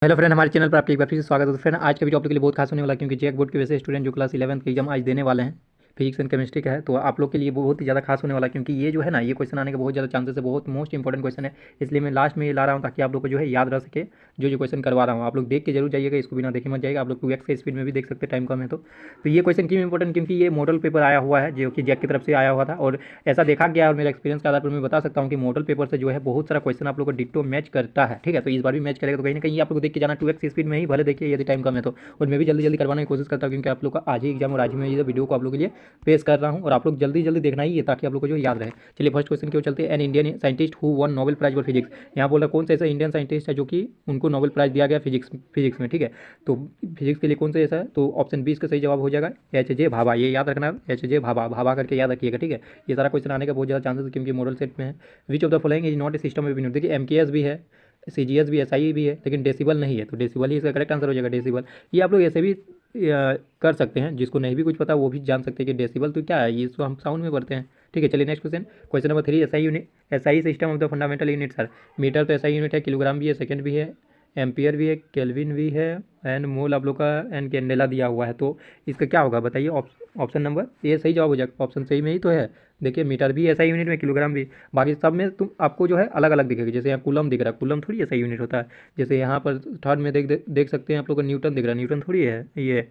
Hello friend, हमारे channel पर आपका एक बार फिर से स्वागत है। तो फ्रेंड, आज का वीडियो आप लोग के लिए बहुत खास होने वाला है, क्योंकि जेक बोर्ड के वैसे स्टूडेंट जो क्लास 11th की एग्जाम आज देने वाले हैं, फिजिक्स एंड केमिस्ट्री का है, तो आप लोग के लिए बहुत ही ज़्यादा खास होने वाला है, क्योंकि ये जो है ना, ये क्वेश्चन आने का बहुत ज़्यादा चांसेस है, बहुत मोस्ट इंपॉर्टेंट क्वेश्चन है। इसलिए मैं लास्ट में ये ला रहा हूँ ताकि आप लोग को जो है याद रह सके। जो क्वेश्चन करवा रहा हूँ आप लोग देख के जरूर जाइएगा, इसको बिना देखे मत जाएगा। आप लोग 2x के स्पीड में भी देख सकते हैं, टाइम कम है तो ये क्वेश्चन क्यों इंपॉर्टेंट, क्योंकि ये मॉडल पेपर आया हुआ है जो कि जेक की तरफ से आया हुआ था, और ऐसा देखा गया और मेरा एक्सपीरियंस के आधार पर मैं बता सकता हूँ कि मॉडल पेपर से जो है बहुत सारा क्वेश्चन आप लोग को डिट्टो मैच करता है। ठीक है, तो इस बार भी मैच करेगा, तो कहीं ना कहीं आप लोग देख के जाना 2x स्पीड में ही, भले देखिए यदि टाइम कम है तो। और मैं भी जल्दी जल्दी करवाने की कोशिश करता हूँ, क्योंकि आप लोग का आज ही एग्जाम और आज ही मैं ये वीडियो को आप लोग के लिए पेश कर रहा हूँ, और आप लोग जल्दी जल्दी देखना ही है ताकि आप लोग को जो याद रहे। चलिए फर्स्ट क्वेश्चन की ओर चलते हैं। An Indian scientist who won Nobel prize for physics. यहाँ बोल रहा कौन सा ऐसा इंडियन साइंटिस्ट है जो कि उनको नोबेल प्राइज दिया गया फिजिक्स में। ठीक है, तो फिजिक्स के लिए कौन सा ऐसा है, तो ऑप्शन 20 का सही जवाब हो जाएगा एच जे भाभा। ये याद रखना, एच जे भाभा, भाभा करके याद रखिएगा। ठीक है, ये सारा क्वेश्चन आने का बहुत ज़्यादा चांसेस है, क्योंकि मॉडल सेट में है। विच of the following is not a system of unit. देखिए एमकेएस भी है, सीजीएस भी है, एसआई भी है, लेकिन डेसिबल नहीं है, तो डेसिबल ही इसका करेक्ट आंसर हो जाएगा, डेसिबल। ये आप लोग ऐसे भी कर सकते हैं, जिसको नहीं भी कुछ पता वो भी जान सकते हैं कि डेसिबल तो क्या है, ये तो हम साउंड में पढ़ते हैं। ठीक है, चलिए next question. Question number 3, SI unit, SI system of the fundamental unit sir. Metre तो एसआई यूनिट है, किलोग्राम भी है, सेकंड भी है, एम्पियर भी है, केल्विन भी है, एंड मोल आप लोग का एंड कैंडेला दिया हुआ है। तो इसका क्या होगा बताइए। ऑप्शन नंबर ए सही जवाब हो जाएगा, ऑप्शन सही में ही तो है। देखिए मीटर भी एसआई यूनिट में, किलोग्राम भी, बाकी सब में तुम आपको जो है अलग अलग दिखेगा। जैसे यहाँ कूलम दिख रहा है, कूलम थोड़ी एसआई यूनिट होता है। जैसे यहाँ पर थर्ड में देख सकते हैं आप लोग को न्यूटन दिख रहा है, न्यूटन थोड़ी है ये,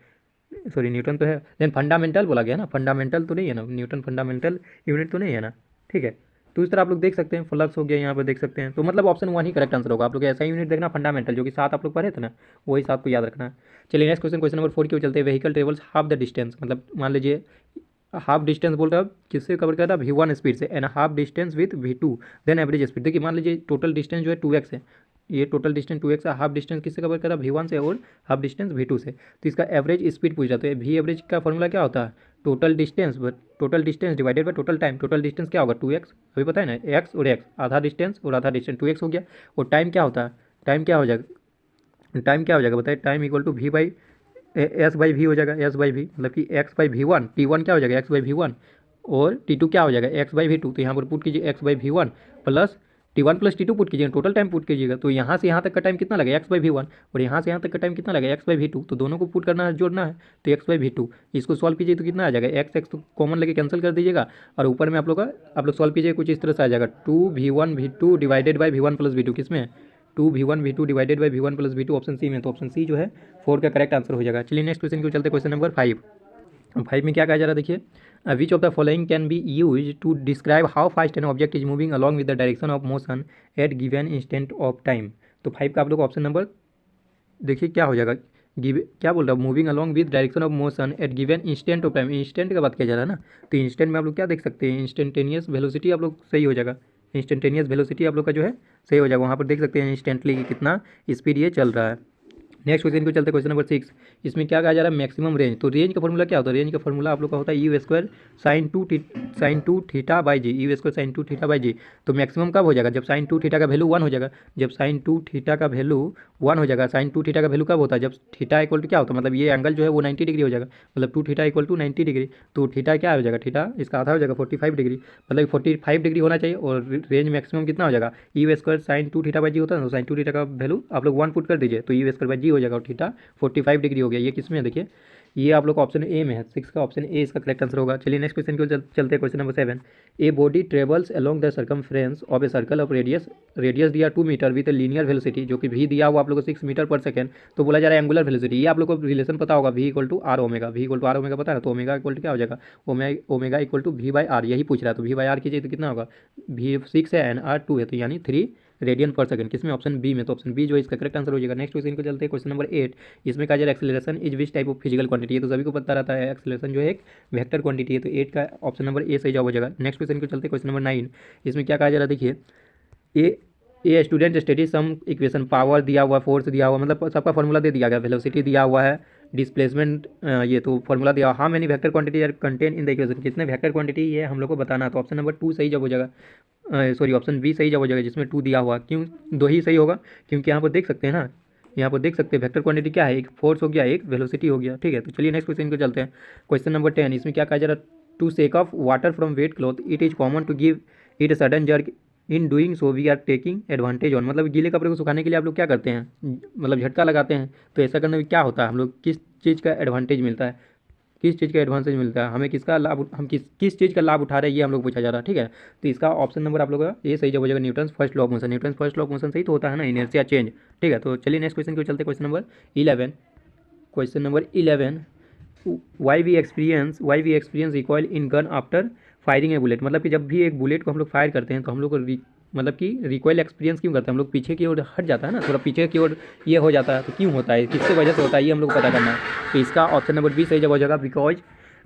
सॉरी न्यूटन तो है, देन फंडामेंटल बोला गया ना, फंडामेंटल तो नहीं है ना, न्यूटन फंडामेंटल यूनिट तो नहीं है ना। ठीक है, तो इस तरह आप लोग देख सकते हैं, फ्लक्स हो गया यहाँ पर देख सकते हैं, तो मतलब ऑप्शन 1 ही करेक्ट आंसर होगा। आप लोग ऐसा यूनिट देखना फंडामेंटल, जो कि 7 आप लोग पढ़े थे ना, वही 7 को याद रखना है। चलिए नेक्स्ट क्वेश्चन, क्वेश्चन नंबर 4 की ओर चलते हैं। Vehicle travels half the distance, मतलब मान लीजिए हाफ डिस्टेंस बोल रहा है, किससे कवर कर रहा है, V1 स्पीड से, and half distance with V2 then average speed. देखिए मान लीजिए टोटल डिस्टेंस जो है 2x है, ये टोटल डिस्टेंस 2x है, हाफ डिस्टेंस किससे कवर कर रहा है, V1 से, और हाफ डिस्टेंस V2 से। तो इसका एवरेज स्पीड पूछ रहा है, तो V एवरेज का फॉर्मूला क्या होता है, total distance divided by total time. Total distance क्या होगा 2x, अभी पता है ना, x और x, आधा डिस्टेंस और आधा डिस्टेंस 2x हो गया। और टाइम क्या होता है, टाइम क्या हो जाएगा, टाइम क्या हो जाएगा बताइए, time equal to V by S by V हो जाएगा, एस बाई वी, मतलब कि एक्स बाई V1, T1 क्या हो जाएगा एक्स बाई V1, और T2 क्या हो जाएगा एक्स बाई V2। तो यहाँ पर पुट कीजिए x by V1 plus T1 plus T2 put कीजिएगा, टोटल टाइम पुट कीजिएगा। तो यहाँ से यहाँ तक का टाइम कितना लगेगा एक्स बाई V1, और यहाँ से यहाँ तक का टाइम कितना लगेगा एक्स बाई V2। तो दोनों को पुट करना है, जोड़ना है, तो एक्स बाई V2। इसको सॉल्व कीजिए तो कितना आ जाएगा, एक्स एक्स तो कॉमन लेके कैंसिल कर दीजिएगा, और ऊपर में आप लोग सॉल्व कीजिए कुछ इस तरह से आ जाएगा 2V1 V2 divided by V1 plus V2, किसमें 2V1 V2 divided by V1 plus V2, option C में। तो ऑप्शन सी जो है 4 का करेक्ट आंसर हो जाएगा। चलिए नेक्स्ट क्वेश्चन को चलते, क्वेश्चन नंबर 5 में क्या कहा जा रहा है देखिए, which of the following can be use to describe how fast an object is moving along with the direction of motion at given instant of time. तो 5 का आप लोग ऑप्शन नंबर देखिए क्या हो जाएगा, गिव क्या बोल रहा है, moving along with direction of motion at given instant of time. Instant का बात किया जा रहा है ना, तो इंस्टेंट में आप लोग क्या देख सकते हैं, इंस्टेंटेनियस वेलोसिटी आप लोग सही हो जाएगा, इंस्टेंटेनियस वेलोसिटी आप लोग का जो है सही हो जाएगा। वहाँ पर देख सकते हैं इंस्टेंटली कि कितना स्पीड ये चल रहा है। नेक्स्ट क्वेश्चन को चलते, क्वेश्चन नंबर 6। इसमें क्या कहा जा रहा है, मैक्सिमम रेंज। तो रेंज का फॉर्मूला क्या होता है, रेंज का फॉर्मूला आप लोग का होता है u square sine two theta by g, u square sine two theta by g. तो मैक्सिमम कब हो जाएगा, जब साइन टू थीटा का वैल्यू 1 हो जाएगा, जब साइन टू थीटा का वैल्यू 1 हो जाएगा। साइन टू थीटा का वैल्यू कब होता है, जब थीटा इक्वल टू क्या होता है, मतलब ये एंगल जो है वो 90 डिग्री हो जाएगा, मतलब 2 थीटा इक्वल टू 90 डिग्री। तो थीटा क्या हो जाएगा, थीटा इसका आधा हो जाएगा 45 डिग्री, मतलब 45 डिग्री होना चाहिए। और रेंज मैक्सिमम कितना हो जाएगा, u square sine two theta by g होता है, तो साइन टू थीटा का वैल्यू आप लोग 1 पुट कर दीजिए, तो यू स्क्वायर बाई जी हो जाएगा, और थीटा 45 डिग्री हो गया। ये किस में है देखिए, ये आप लोग का ऑप्शन ए में है, 6 का ऑप्शन ए इसका करेक्ट आंसर होगा। चलिए नेक्स्ट क्वेश्चन को चलते हैं, question number 7। A body travels along the circumference of a circle of radius दिया 2 मीटर विद लीनियर वेलोसिटी, जो कि भी दिया हुआ आप लोग को 6 मीटर पर सेकंड। तो बोला जा रहा है एंगुलर वेलोसिटी, ये आप लोग को रिलेशन पता होगा, V equal to R omega, V equal to R omega पता है, तो ओमेगा इक्वल टू क्या हो जाएगा, omega equal to V by R, यही पूछ रहा है। तो V बाई आर कीजिए तो कितना होगा, V 6 है एंड R 2 है, तो यानी 3 रेडियन पर सेकंड, किसमें ऑप्शन बी में। तो ऑप्शन बी जो है इसका करेक्ट आंसर हो जाएगा। नेक्स्ट क्वेश्चन को चलते हैं, क्वेश्चन नंबर 8। इसमें कहा जा रहा है acceleration is which type of physical quantity है, तो सभी को पता रहता है एक्सेलरेशन जो है एक वेक्टर क्वांटिटी है, तो 8 का ऑप्शन नंबर ए सही जवाब हो जाएगा। नेक्स्ट क्वेश्चन को चलते हैं, क्वेश्चन नंबर 9। इसमें क्या कहा जा रहा है देखिए, a a student study some equation, power दिया हुआ, फोर्स दिया हुआ, मतलब सबका फॉर्मूला दे दिया गया, वेलोसिटी दिया हुआ है, डिस्प्लेसमेंट ये तो फॉर्मूला दिया, how many vector quantity are contain in the equation, कितने वेक्टर क्वांटिटी ये हम लोग को बताना है। तो ऑप्शन नंबर 2 सही जवाब हो जाएगा, सॉरी ऑप्शन बी सही जवाब हो जाएगा, जिसमें 2 दिया हुआ। क्यों 2 ही सही होगा, क्योंकि यहाँ पर देख सकते हैं ना, यहाँ पर देख सकते हैं वेक्टर क्वांटिटी क्या है, एक फोर्स हो गया, एक वेलोसिटी हो गया। ठीक है, तो चलिए नेक्स्ट क्वेश्चन को चलते हैं, क्वेश्चन नंबर 10। इसमें क्या कहा जा रहा है, to shake off water from wet cloth it is common to give it sudden jerk in doing so we are taking advantage on, मतलब गीले कपड़े को सुखाने के लिए आप लोग क्या करते हैं, मतलब झटका लगाते हैं। तो ऐसा करने में क्या होता है, हम लोग किस चीज़ का एडवांटेज मिलता है, किस चीज़ का एडवांटेज मिलता है, हमें किसका लाभ, हम किस चीज़ का लाभ उठा रहे हैं, ये हम लोग पूछा जा रहा है। ठीक है, तो इसका ऑप्शन नंबर आप लोग का ये सही जवाब हो जाएगा, Newton's first law of motion. Newton's first law of motion सही तो होता है ना, इनर्शिया चेंज। ठीक है, तो चलिए नेक्स्ट क्वेश्चन को चलते, question number 11। Question number 11, why we experience recoil in gun after firing a bullet, मतलब कि जब भी एक बुलेट को हम लोग फायर करते हैं तो हम लोग को मतलब कि रिकॉयल एक्सपीरियंस क्यों करते हैं, हम लोग पीछे की ओर हट जाता है ना, थोड़ा पीछे की ओर ये हो जाता है, तो क्यों होता है, किससे वजह से होता है, ये हम लोग को पता करना है। तो इसका ऑप्शन नंबर बी सही जवाब हो जाएगा, because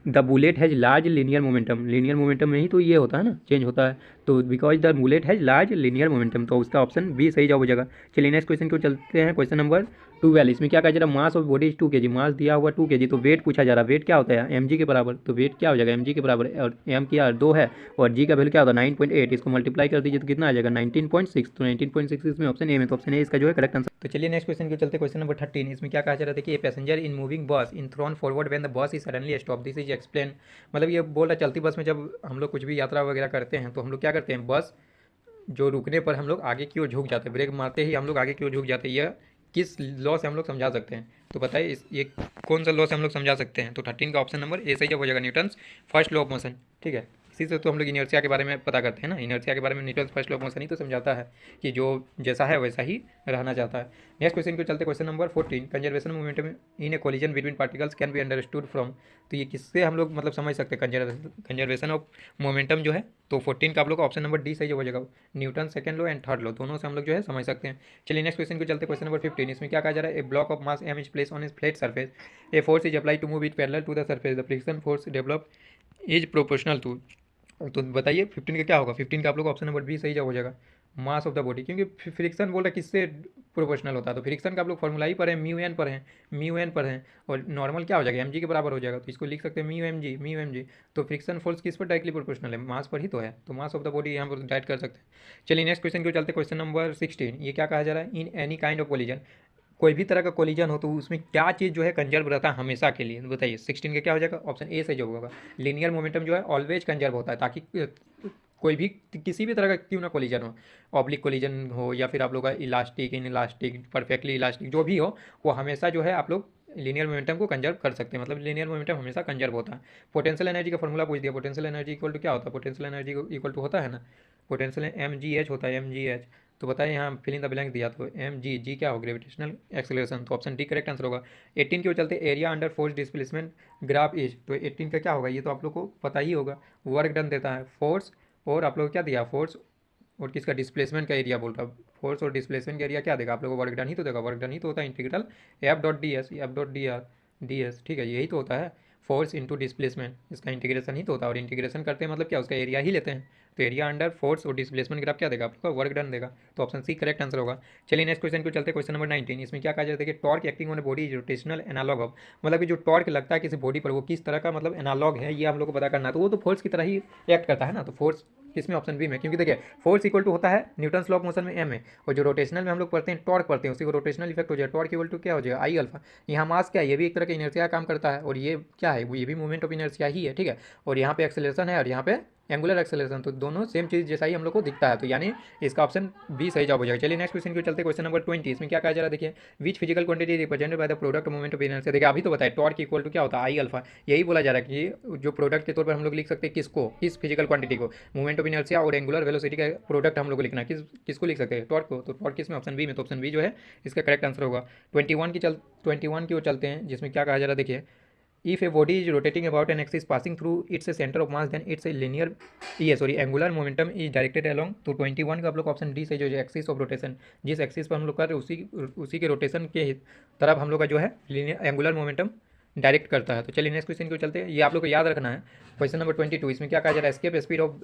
the bullet has large linear momentum. Linear momentum में ही तो ये होता है ना, चेंज होता है, तो because the bullet has large linear momentum, तो उसका ऑप्शन बी सही जवाब हो जाएगा। चलिए नेक्स्ट क्वेश्चन को चलते हैं, क्वेश्चन नंबर 12। इसमें क्या कहा जा रहा है, mass of body is 2 kg, मास दिया हुआ 2 kg, तो वेट पूछा जा रहा है, वेट क्या होता है mg के बराबर, तो वेट क्या हो जाएगा mg के बराबर, और m क्या 2 है और g का वैल्यू क्या होता है 9.8, इसको मल्टीप्लाई कर दीजिए तो कितना आ जाएगा 19.6, तो 19.6 इसमें ऑप्शन ए में, तो ऑप्शन ए इसका जो है करेक्ट आंसर। तो चलिए नेक्स्ट क्वेश्चन को चलते, क्वेश्चन नंबर 13। इसमें क्या कहा जा रहा है, देखिए passenger in moving bus in thrown forward when the bus is suddenly stop, this is explain, मतलब ये बोल रहा है चलती बस में जब हम लोग कुछ भी यात्रा वगैरह करते हैं तो हम लोग क्या करते हैं, बस जो रुकने पर हम लोग आगे की ओर झुक जाते हैं, ब्रेक मारते ही हम लोग आगे की ओर झुक जाते हैं, यह किस लॉ से हम लोग समझा सकते हैं, तो बताइए इस ये कौन सा लॉ से हम लोग समझा सकते हैं। तो 13 का ऑप्शन नंबर ए सही जब हो जाएगा, Newton's first law of motion. ठीक है, इसी से तो हम लोग इनर्शिया के बारे में पता करते हैं ना, इनर्शिया के बारे में Newton's first law of motion ही तो समझाता है कि जो जैसा है वैसा ही रहना चाहता है। नेक्स्ट क्वेश्चन को चलते, question number 14, conservation momentum in A collision between particles can be understood from, तो ये किससे हम लोग मतलब समझ सकते हैं कंजर्वेशन ऑफ मोमेंटम जो है, तो 14 का आप लोग का ऑप्शन नंबर डी सही हो जाएगा, Newton second law and third law, दोनों से हम लोग जो है समझ सकते हैं। चलिए नेक्स्ट क्वेश्चन को चलते, क्वेश्चन नंबर 15। इसमें क्या कहा जा रहा है, a block of mass m is place on is flat surface, a force is apply to move it parallel to the surface, the friction force develop is proportional to, तो बताइए 15 का क्या होगा, 15 का आप लोग ऑप्शन नंबर बी सही जवाब हो जाएगा, मास ऑफ द बॉडी, क्योंकि फ्रिक्शन बोल रहा है किससे प्रोपोर्शनल होता है, तो फ्रिक्शन का आप लोग फॉर्मूला ही पर है, म्यू एन पर है, म्यू एन पर है, और नॉर्मल क्या हो जाएगा mg के बराबर हो जाएगा, तो इसको लिख सकते हैं म्यू एम जी, तो फ्रिक्शन फोर्स किस पर डायरेक्टली प्रोपोर्शनल है, मास पर ही तो है, तो मास ऑफ द बॉडी यहाँ पर डायरेक्ट कर सकते हैं। चलिए नेक्स्ट क्वेश्चन को चलते, क्वेश्चन नंबर 16। ये क्या कहा जा रहा है, in any kind of collision, कोई भी तरह का कोलिजन हो तो उसमें क्या चीज़ जो है कंजर्व रहता है हमेशा के लिए, बताइए 16 का क्या हो जाएगा, ऑप्शन ए से जो होगा, लीनियर मोमेंटम जो है ऑलवेज कंजर्व होता है, ताकि कोई भी किसी भी तरह का क्यों ना कोलिजन हो, ऑब्लिक कोलिजन हो या फिर आप लोग का elastic in elastic perfectly elastic जो भी हो, वो हमेशा जो है आप लोग लीनियर मोमेंटम को कंजर्व कर सकते हैं, मतलब लीनियर मोमेंटम हमेशा कंजर्व होता है। पोटेंशियल एनर्जी का फॉर्मूला पूछ दिया, पोटेंशियल एनर्जी इक्वल टू क्या होता है, पोटेंशियल एनर्जी इक्वल टू होता है ना, पोटेंशियल mgh होता है mgh, तो बताइए यहाँ फिल इन द ब्लैंक दिया, तो जी क्या हो, ग्रेविटेशनल एक्सेलरेशन, तो ऑप्शन डी करेक्ट आंसर होगा। 18 की ओर चलते, area under force displacement graph is, तो 18 का क्या होगा, ये तो आप लोग को पता ही होगा, वर्क डन देता है फोर्स, और आप लोग क्या दिया, फोर्स और किसका डिस्प्लेसमेंट का एरिया बोल रहा है, फोर्स और डिस्प्लेसमेंट का एरिया क्या देगा आप लोग को, वर्क डन ही तो देगा, वर्क डन ही तो होता है integral F dot D S, F dot D S, ठीक है, यही तो होता है फोर्स इंटू डिस्प्लेसमेंट, इसका इंटीग्रेशन ही तो होता है, और इंटीग्रेशन करते हैं मतलब क्या, उसका एरिया ही लेते हैं, तो एरिया अंडर फोर्स और डिस्प्लेसमेंट ग्राफ क्या देगा आपका, वर्क डन देगा, तो ऑप्शन सी करेक्ट आंसर होगा। चलिए नेक्स्ट क्वेश्चन को चलते, क्वेश्चन नंबर 19। इसमें क्या कहा जाता है कि torque acting on body is rotational analogue of, मतलब कि जो टॉर्क लगता है किसी बॉडी पर वो किस तरह का मतलब एनालॉग है, ये हम लोग को पता करना है, तो वो तो फोर्स की तरह ही एक्ट करता है ना, तो फोर्स किसमें, ऑप्शन बी में, क्योंकि देखिए फोर्स इक्वल टू होता है न्यूटन लॉ ऑफ मोशन में एम है, और जो रोटेशनल में हम लोग पढ़ते हैं टॉर्क पढ़ते हैं, उसी को रोटेशनल इफेक्ट हो जाए, टॉर्क इक्वल टू क्या हो जाएगा आई अल्फा, यहाँ मास क्या है, ये भी एक तरह का इनर्शिया काम करता है, और ये क्या है, वो ये भी मूवमेंट ऑफ इनर्शिया ही है, ठीक है, और यहाँ पे एक्सेलरेशन है और यहाँ पे एंगुलर एक्सेलरेशन, तो दोनों सेम चीज़ जैसा ही हम लोग को दिखता है, तो यानी इसका ऑप्शन बी सही जवाब हो जाएगा। चलिए नेक्स्ट क्वेश्चन को चलते, क्वेश्चन नंबर 20। इसमें क्या कहा जा रहा है, देखिए which physical quantity represented by the product movement of inertia, देखिए अभी तो बताए टॉर्क इक्वल टू क्या होता है आई अल्फा, यही बोला जा रहा है कि जो प्रोडक्ट के तौर पर हम लोग लिख सकते हैं किसको, किस फिजिकल क्वांटिटी को, मूवमेंट ऑफ इनर्शिया और एंगुलर वेलोसिटी का प्रोडक्ट हम लोग को लिखना है, किसको लिख सकते हैं, टॉर्क को, तो टॉर्क किसमें, ऑप्शन बी में, तो ऑप्शन बी जो है इसका करेक्ट आंसर होगा। 21 की ओर चलते हैं, जिसमें क्या कहा जा रहा है, देखिए if a body is rotating about an axis passing through its center of mass then its a linear angular momentum is directed along, तो 21 का आप लोग ऑप्शन डी से जो एक्सिस ऑफ रोटेशन, जिस एक्सिस पर हम लोग कर रहे उसी के रोटेशन के तरफ हम लोग का जो है लिनियर एंगुलर मोमेंटम डायरेक्ट करता है। तो चलिए नेक्स्ट क्वेश्चन को चलते हैं, ये आप लोग को याद रखना है, क्वेश्चन नंबर 22। इसमें क्या कहा जा रहा है, escape speed of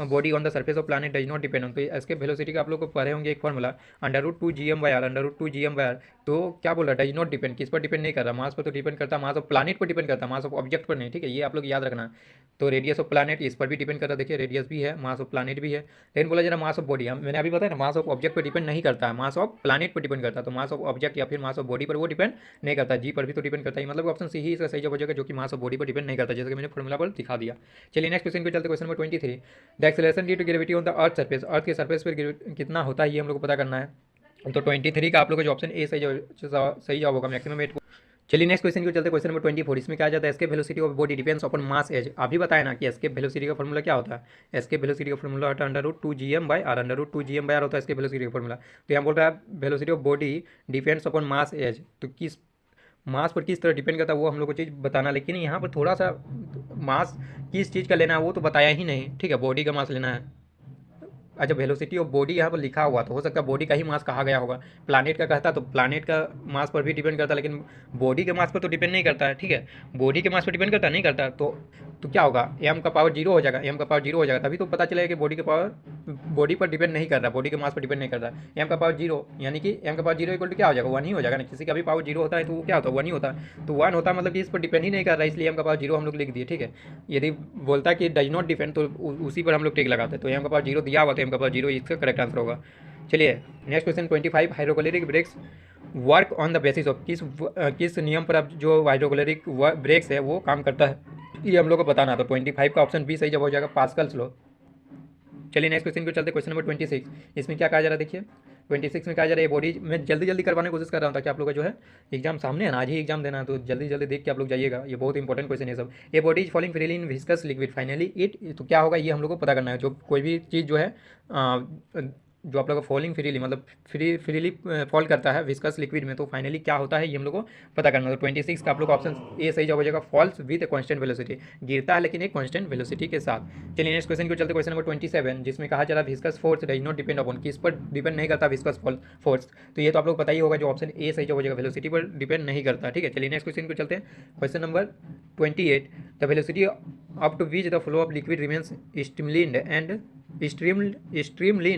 body on the surface of planet does not depend on, तो एस्केप वेलोसिटी का आप लोग को पढ़े होंगे एक फॉर्मूला √2 GM/r, √2 GM/r, तो क्या बोल रहा है, डज नॉट डिपेंड, किस पर डिपेंड नहीं कर रहा, मास पर तो डिपेंड करता है, मास ऑफ प्लैनेट पर डिपेंड करता है, मास ऑफ ऑब्जेक्ट पर नहीं, ठीक है, ये आप लोग याद रखना है। तो रेडियस ऑफ प्लैनेट इस पर भी डिपेंड करता है, देखिए रेडियस भी है, मास ऑफ प्लैनेट भी है, लेकिन बोला जा रहा है मास ऑफ बॉडी, मैंने अभी बताया ना मास ऑफ ऑब्जेक्ट पर डिपेंड नहीं करता है, मास ऑफ प्लैनेट पर डिपेंड करता है, तो मास ऑफ ऑब्जेक्ट या फिर मास ऑफ बॉडी पर वो डिपेंड नहीं करता, जी पर भी तो डिपेंड करता है, मतलब ऑप्शन सी ही इसका सही जवाब हो जाएगा, जो कि मास ऑफ बॉडी पर डिपेंड नहीं करता, जैसे कि मैंने फॉर्मूला पर दिखा दिया। चलिए नेक्स्ट क्वेश्चन को चलते, question number 23। The acceleration due to gravity on the earth surface, earth के सरफेस पर कितना होता है ये हम लोग को पता करना है। तो 23 का आप लोग का जो ऑप्शन ए सही जवाब होगा, मैक्सिमम 8। चलिए नेक्स्ट क्वेश्चन को चलते, क्वेश्चन नंबर 24। इसमें क्या जाता है, escape velocity of body depends upon mass as. अभी बताया ना कि एस्केप वेलोसिटी का फॉर्मूला क्या होता है। एस्केप वेलोसिटी का फॉर्मूला होता है √2gm/r, √2gm/r होता है एस्केप वेलोसिटी का फॉर्मूला। तो यहाँ बोल रहा है velocity of body depends upon mass as, तो किस मास पर किस तरह डिपेंड करता है वो हम लोग को चीज़ बताना, लेकिन यहाँ पर थोड़ा सा मास किस चीज़ का लेना है वो तो बताया ही नहीं, ठीक है, बॉडी का मास लेना है। अच्छा, वेलोसिटी ऑफ बॉडी यहाँ पर लिखा हुआ तो हो सकता है बॉडी का ही मास कहा गया होगा। प्लानेट का कहता तो प्लानेट का मास पर भी डिपेंड करता, लेकिन बॉडी के मास पर तो डिपेंड नहीं करता है, ठीक है, बॉडी के मास पर डिपेंड करता नहीं करता, तो क्या होगा, एम का पावर 0 हो जाएगा, एम का पावर 0 हो जाएगा, तभी तो पता चलेगा कि बॉडी के पावर बॉडी पर डिपेंड नहीं कर रहा, बॉडी के मास पर डिपेंड नहीं कर रहा। एम का पावर 0 यानी कि एम का पावर 0 इक्वल टू क्या हो जाएगा, 1 ही हो जाएगा ना। किसी का भी पावर 0 होता है तो वो क्या होता है, 1 ही होता है। तो 1 होता है मतलब कि इस पर डिपेंड ही नहीं कर रहा है, इसलिए एम का पावर 0 हम लोग लिख दिए, ठीक है। यदि बोलता है कि डज नॉट डिपेंड तो उसी पर हम लोग टिक लगाते, तो एम का पावर 0 दिया हुआ तो एम का पावर 0 इसका करेक्ट आंसर होगा। चलिए next question 25। Hydrochloric brakes work on the basis of, किस नियम पर अब जो हाइड्रोक्लोरिक ब्रेक्स है वो काम करता है, ये हम लोग को बताना। तो 25 का ऑप्शन बी सही जवाब हो जाएगा, पास्कल्स लॉ। चलिए नेक्स्ट क्वेश्चन को चलते, क्वेश्चन नंबर 26। इसमें क्या कहा जा रहा है, देखिए 26 में कहा जा रहा है, ये बॉडी मैं जल्दी जल्दी करवाने की कोशिश कर रहा हूँ ताकि आप लोग का जो है एग्जाम सामने है ना, आज ही एग्जाम देना है, तो जल्दी जल्दी देख के आप लोग जाइएगा, ये बहुत इंपॉर्टेंट क्वेश्चन है सब। ये body is falling freely in viscous liquid finally it, तो क्या होगा ये हम लोग को पता करना है। जो कोई भी चीज़ जो है जो आप लोग का फॉलिंग फ्रीली मतलब फ्रीली फॉल करता है विस्कस लिक्विड में, तो फाइनली क्या होता है ये हम लोग को पता करना है। तो 26 का आप लोग का ऑप्शन ए सही जवाब हो जाएगा, फॉल्स विद कांस्टेंट वेलोसिटी, गिरता है लेकिन एक कांस्टेंट वेलोसिटी के साथ। चलिए नेक्स्ट क्वेश्चन को चलते, क्वेश्चन नंबर 27, जिसमें कहा जा रहा है viscous force does not depend upon, किस पर डिपेंड नहीं करता विस्कस फोर्स, तो ये तो आप लोग पता ही होगा, जो ऑप्शन ए सही जवाब हो जाएगा, वेलोसिटी पर डिपेंड नहीं करता, ठीक है। चलिए नेक्स्ट क्वेश्चन को चलते हैं, question number 28। The velocity up to which the flow of liquid remains streamlined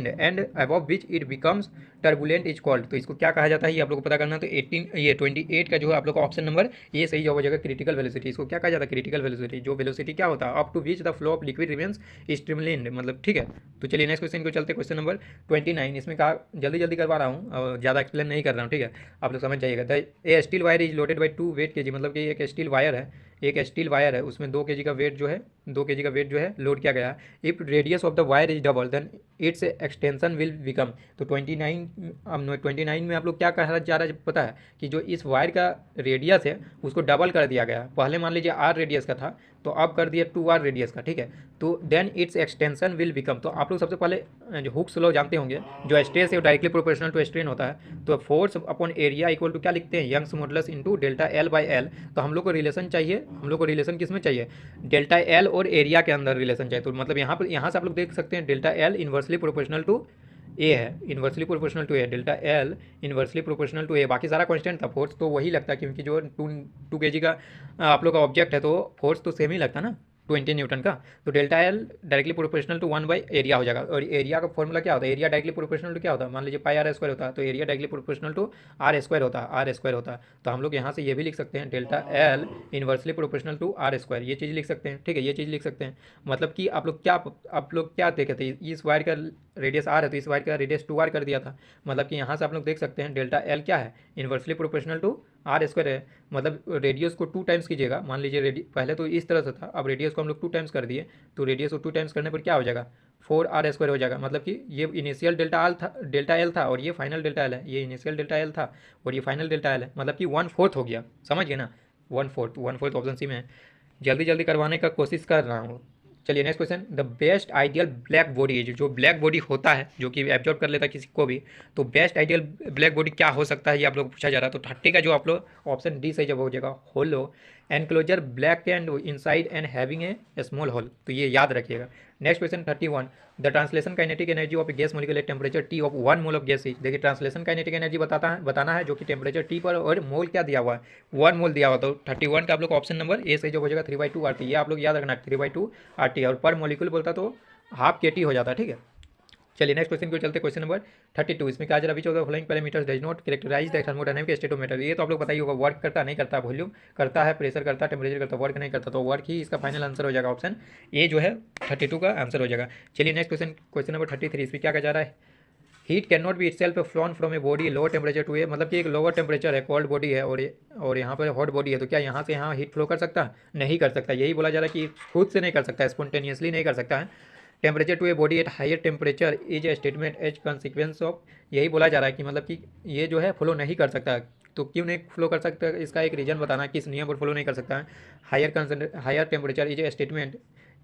and above which it becomes turbulent is called, तो इसको क्या कहा जाता है ये आप लोग को पता करना है। तो 28 का जो है आप लोग का ऑप्शन नंबर ये सही जवाब हो जाएगा, क्रिटिकल वेलोसिटी। इसको क्या कहा जाता है, क्रिटिकल वेलोसिटी। जो वेलोसिटी क्या होता है, up to which the flow of liquid remains streamlined, मतलब ठीक है। तो चलिए नेक्स्ट क्वेश्चन को चलते, क्वेश्चन नंबर 29। इसमें कहा जल्दी जल्दी करवा रहा हूँ और ज़्यादा एक्सप्लेन नहीं कर रहा हूँ, ठीक है, आप लोग समझ जाइएगा। A steel wire is loaded by 2 weight kg, मतलब कि एक स्टील वायर है, एक स्टील वायर है, उसमें 2 kg का वेट जो है 2 kg का वेट जो है लोड किया गया है। If radius of the wire is double then its extension will become, तो 29 में आप लोग क्या कहा जा रहा है पता है, कि जो इस वायर का रेडियस है उसको डबल कर दिया गया। पहले मान लीजिए r रेडियस का था तो अब कर दिया 2r रेडियस का, ठीक है। तो then its extension will become, तो आप लोग सबसे पहले जो हुक्स लॉ जानते होंगे, जो स्ट्रेस है वो डायरेक्टली प्रोपोर्शनल टू स्ट्रेन होता है। तो force upon area equal to क्या लिखते हैं, Young's modulus into delta L by L. तो हम लोग को रिलेशन चाहिए, हम लोग को रिलेशन किस में चाहिए, डेल्टा एल और एरिया के अंदर रिलेशन चाहिए। तो मतलब यहाँ से आप लोग देख सकते हैं delta L inversely proportional to a है, inversely proportional to a, delta L inversely proportional to a, बाकी सारा कांस्टेंट था। फोर्स तो वही लगता है क्योंकि जो 2 kg का आप लोग का ऑब्जेक्ट है तो फोर्स तो सेम ही लगता ना 20 न्यूटन का। तो delta L directly proportional to 1 by area हो जाएगा। और एरिया का फॉर्मूला क्या होता है, एरिया डायरेक्टली प्रोपोर्शनल टू क्या होता है, मान लीजिए पाई r स्क्वायर होता है, तो area directly proportional to r square होता है। तो हम लोग यहाँ से ये भी लिख सकते हैं delta L inversely proportional to r square, ये चीज़ लिख सकते हैं, ठीक है, ये चीज़ लिख सकते हैं। मतलब कि आप लोग क्या देखे थे, इस वायर का रेडियस r है तो इस वायर का रेडियस 2r कर दिया था। मतलब कि यहाँ से आप लोग देख सकते हैं डेल्टा एल क्या है, inversely proportional to r square है। मतलब रेडियस को 2 टाइम्स कीजिएगा, मान लीजिए पहले तो इस तरह से था, अब रेडियस को हम लोग 2 टाइम्स कर दिए, तो रेडियस को 2 टाइम्स करने पर क्या हो जाएगा, 4r स्क्वायर हो जाएगा। मतलब कि ये इनिशियल डेल्टा एल था और ये फाइनल डेल्टा एल है, ये इनिशियल डेल्टा एल था और ये फाइनल डेल्टा एल है, मतलब कि 1/4 हो गया, समझ गए ना, 1/4 ऑप्शन सी में है। जल्दी जल्दी करवाने का कोशिश कर रहा हूँ। चलिए next question, the best ideal black body, जो ब्लैक बॉडी होता है जो कि एब्जॉर्ब कर लेता है किसी को भी, तो बेस्ट आइडियल ब्लैक बॉडी क्या हो सकता है ये आप लोग पूछा जा रहा है। तो 30 का जो आप लोग ऑप्शन डी सही जवाब हो जाएगा, hollow enclosure black and inside and having a small hole, तो ये याद रखिएगा। Next question 31, the translation kinetic energy of gas molecule at temperature T of 1 mole of gas is, देखिए ट्रांसलेशन काइनेटिक एनर्जी बताना है जो कि टेम्परेचर टी पर, और मोल क्या दिया हुआ है 1 मोल दिया हुआ। तो 31 का आप लोग ऑप्शन नंबर ए सही जो हो जाएगा 3/2 RT, ये आप लोग याद रखना 3/2 RT, और पर मॉलिक्यूल बोलता तो हाफ KT हो जाता है, ठीक है। चलिए नेक्स्ट क्वेश्चन को चलते, क्वेश्चन नंबर 32। इसमें क्या जरा which of the following parameters does not characterise the thermodynamic state of matter, ये तो आप लोग बताइए होगा, वर्क करता नहीं करता, वॉल्यूम करता है, प्रेशर करता है, टेम्परेचर करता है, वर्क नहीं करता, तो वर्क ही इसका फाइनल आंसर हो जाएगा, ऑप्शन ए जो है 32 का आंसर हो जाएगा। चलिए नेक्स्ट क्वेश्चन नंबर 33, इसमें क्या कहा जा रहा है, heat can not be itself flown from a body lower temperature to a, मतलब कि एक लोअर टेम्परेचर है, कोल्ड बॉडी है, और यहाँ पर हॉट बॉडी है, तो क्या यहाँ से यहाँ हीट फ्लो कर सकता है? नहीं कर सकता। यही बोला जा रहा है कि खुद से नहीं कर सकता है, स्पॉन्टेनियसली नहीं कर सकता है। Temperature to a body at higher temperature is a statement as consequence of, यही बोला जा रहा है कि मतलब कि ये जो है फ्लो नहीं कर सकता। तो क्यों नहीं फ्लो कर सकता, इसका एक रीज़न बताना है किस नियम पर फ्लो नहीं कर सकता है। Higher temperature is a statement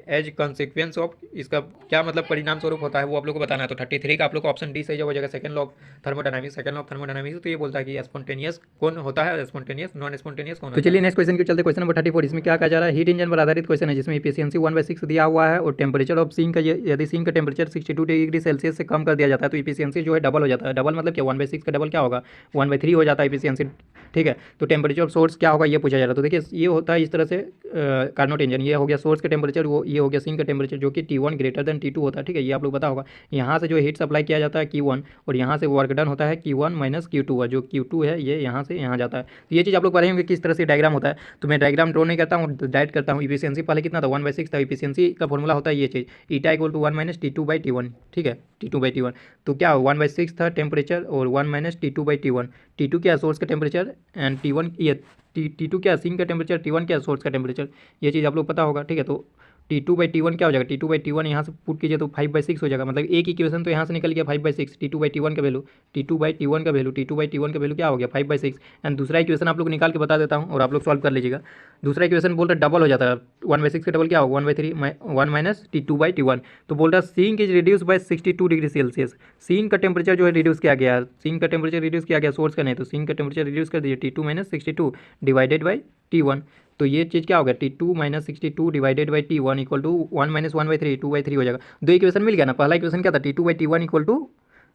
as consequence of, इसका क्या मतलब परिणाम स्वरूप होता है वो आप लोग को बताना है। तो 33 का आप लोग को ऑप्शन डी सही जब हो जाएगा, second law of thermodynamics. Second law of thermodynamics तो ये बोलता है कि स्पॉन्टेनियस कौन होता है, स्पॉन्टेनियस नॉन स्पॉन्टेनियस कौन होता है। तो चलिए नेक्स्ट क्वेश्चन की चलते, क्वेश्चन नंबर 34। इसमें क्या कहा जा रहा है, हीट इंजन पर आधारित क्वेश्चन है जिसमें एफिशिएंसी 1/6 दिया हुआ है और टेम्परेचर ऑफ सिंक का, यदि सिंक का टेम्परेचर 62 डिग्री सेल्सियस से कम कर दिया जाता है तो एफिशिएंसी जो है डबल हो जाता है। डबल मतलब क्या, 1/6 का डबल क्या होगा, 1/3 हो जाता है एफिशिएंसी। ठीक है, तो टेम्परेचर ऑफ सोर्स क्या होगा ये पूछा जा रहा है। तो देखिए ये होता है इस तरह से, कार्नोट इंजन, ये हो गया सोर्स का टेम्परेचर, वो ये हो गया सिंक का टेम्परेचर जो कि T1 ग्रेटर देन T2 होता है। ठीक है, ये आप लोग पता होगा। यहाँ से जो हीट सप्लाई किया जाता है Q1 और यहाँ से वर्क डन होता है Q1 माइनस Q2 है, जो Q2 है ये यहाँ से यहाँ जाता है। तो ये चीज़ आप लोग पढ़ेंगे किस तरह से डायग्राम होता है। तो मैं डायग्राम ड्रॉ नहीं करता हूँ, डायरेक्ट करता हूँ। इफिशियंसी पहले कितना था, 1/6 था। इफिशियंसी का फॉर्मूला होता है ये चीज़, ईटा इक्वल टू 1 माइनस T2/T1। ठीक है, T2/T1। तो क्या 1/6 था टेम्परेचर और 1 माइनस T2/T1। T2 क्या सोर्स का टेम्परेचर एंड T1 ये T2 क्या सिंक का टेम्परेचर, T1 क्या सोर्स का टेम्परेचर, ये चीज़ आप लोग पता होगा। ठीक है, तो T2/T1 क्या हो जाएगा, T2/T1 यहाँ से पुट कीजिए तो 5/6 हो जाएगा। मतलब एक इक्वेशन तो यहाँ से निकल गया 5/6, T2/T1 का वैल्यू, T2/T1 का वैल्यू क्या हो गया 5/6। एंड दूसरा इक्वेशन आप लोग निकाल के बता देता हूँ और आप लोग सॉल्व कर लीजिएगा। दूसरा इक्वेशन बोल रहा है डबल हो जाता है, 1/6 का डबल क्या होगा 1/3, 1 माइनस T2/T1। तो बोल रहा है sink is reduce by 62 degree Celsius. Sink का टेम्परेचर जो है रिड्यूस किया गया है, सिंक का टेम्परेचर रिड्यूस किया गया, सोर्स का नहीं। तो सिंक का टेम्परेचर रिड्यूस कर दीजिए, T2 minus 62 divided by T1। तो ये चीज़ क्या होगा, T2 minus 62 divided by T1 equal to 1 minus 1/3, 2/3 हो जाएगा। दो इक्वेशन मिल गया ना। पहला इक्वेशन क्या था, T2/T1 equal to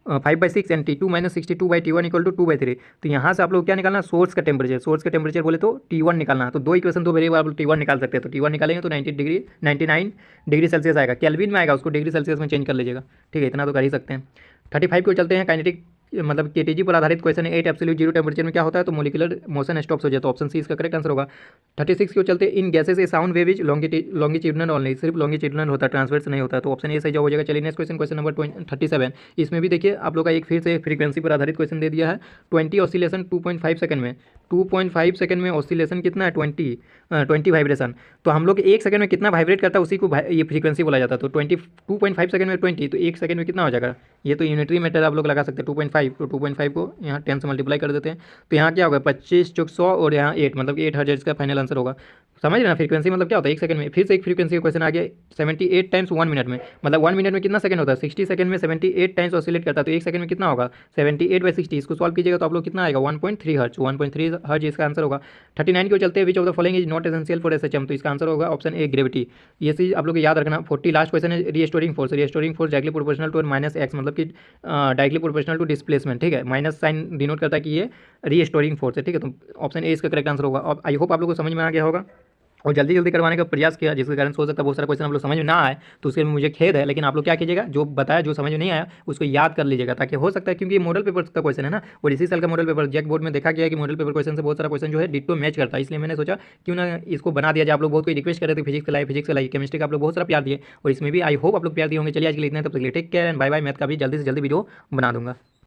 5/6 and T2 minus 62/T1 equal to 2/3। तो यहाँ से आप लोग क्या निकालना, सोर्स का टेम्परेचर, सोर्स का टेम्परेचर बोले तो T1 निकालना है। तो दो इक्वेशन दो वेरिएबल आप लोग T1 निकाल सकते हैं। तो T1 निकालेंगे तो 99 डिग्री सेल्सियस आएगा, केल्विन में आएगा, उसको डिग्री सेल्सियस में चेंज कर लीजिएगा। ठीक है, इतना तो कर ही सकते हैं। 35 को चलते हैं, काइनेटिक मतलब केटीजी पर आधारित क्वेश्चन है। 8 एब्सोल्यूट जीरो टेम्परेचर में क्या होता है, तो मोलिकुलर मोशन स्टॉप्स हो जाए, तो ऑप्शन सी इसका करेक्ट आंसर होगा। 36 को चलते in gases a sound wave is longitudinal only, सिर्फ लॉन्गिट्यूडनल होता है, ट्रांसवर्स नहीं होता है। तो ऑप्शन ए सही जवाब हो जाएगा। चलिए नेक्स्ट क्वेश्चन, क्वेश्चन नंबर 37। इसमें भी देखिए आप लोग का एक फिर से फ्रीक्वेंसी पर आधारित क्वेश्चन दे दिया है। 20 ऑसिलेशन 2.5 सेकंड में, 2.5 सेकंड में ऑसिलेशन कितना है, 20 वाइब्रेशन। तो हम लोग एक सेकंड में कितना वाइब्रेट करता है उसी को ये फ्रीक्वेंसी बोला जाता है। तो 2.5 सेकंड में 20, तो एक सेकंड में कितना हो जाएगा, ये तो यूनिटरी मेथड आप लोग लगा सकते हैं। 2.5, तो 2.5 को यहाँ 10 से मल्टीप्लाई कर देते हैं। तो यहाँ क्या होगा 25 चौक 100 और यहाँ 8, मतलब 8 हर्ट्ज का फाइनल आंसर होगा। समझ रहे ना, फ्रीक्वेंसी मतलब क्या होता है एक सेकंड में। फिर से एक फ्रीक्वेंसी का क्वेश्चन आ गया, 78 टाइम्स 1 मिनट में, मतलब 1 मिनट में कितना सेकंड होता है, 60 सेकंड में 78 टाइम्स ऑसिलेट करता है। तो एक सेकंड में कितना होगा 78/60। इसको सॉल्व कीजिएगा तो आप लोग कितना आएगा 1.3 हर्ट्ज, 1.3 हर्ट्ज इसका आंसर होगा। 39 को चलते हैं, विच of the following is not essential for SHM. तो इसका आंसर होगा ऑप्शन ए ग्रेविटी। ये चीज़ आप लोग याद रखना। 40 लास्ट क्वेश्चन है, restoring force directly proportional to minus x, मतलब कि डायरेक्टली प्रोपोर्शनल टू डिस्प्लेसमेंट। ठीक है, माइनस साइन डिनोट करता है कि ये रीस्टोरिंग फोर्स है। ठीक है, तो ऑप्शन ए इसका करेक्ट आंसर होगा। और आई होप आप लोग को समझ में आ गया होगा और जल्दी जल्दी करवाने का प्रयास किया, जिसके कारण हो सकता है बहुत सारा क्वेश्चन आप लोग समझ में ना आए, तो उसके लिए मुझे खेद है। लेकिन आप लोग क्या कीजिएगा, जो बताया, जो समझ में नहीं आया उसको याद कर लीजिएगा, ताकि हो सकता है, क्योंकि ये मॉडल पेपर का क्वेश्चन है ना, और इसी साल का मॉडल पेपर जैक बोर्ड में देखा गया है कि मॉडल पेपर क्वेश्चन से बहुत सारा क्वेश्चन जो है डिट्टो मैच करता है। इसलिए मैंने सोचा क्यों ना इसको बना दिया जाए। आप लोग बहुत कोई रिक्वेस्ट कर रहे थे फिजिक्स का लाइए, केमिस्ट्री का आप लोग बहुत सारा प्यार दिए, और इसमें भी आई होप आप लोग प्यार दिए होंगे। चलिए आज के लिए इतना, तब तक के लिए take care and bye bye. Math का भी जल्दी से जल्दी वीडियो बना दूंगा।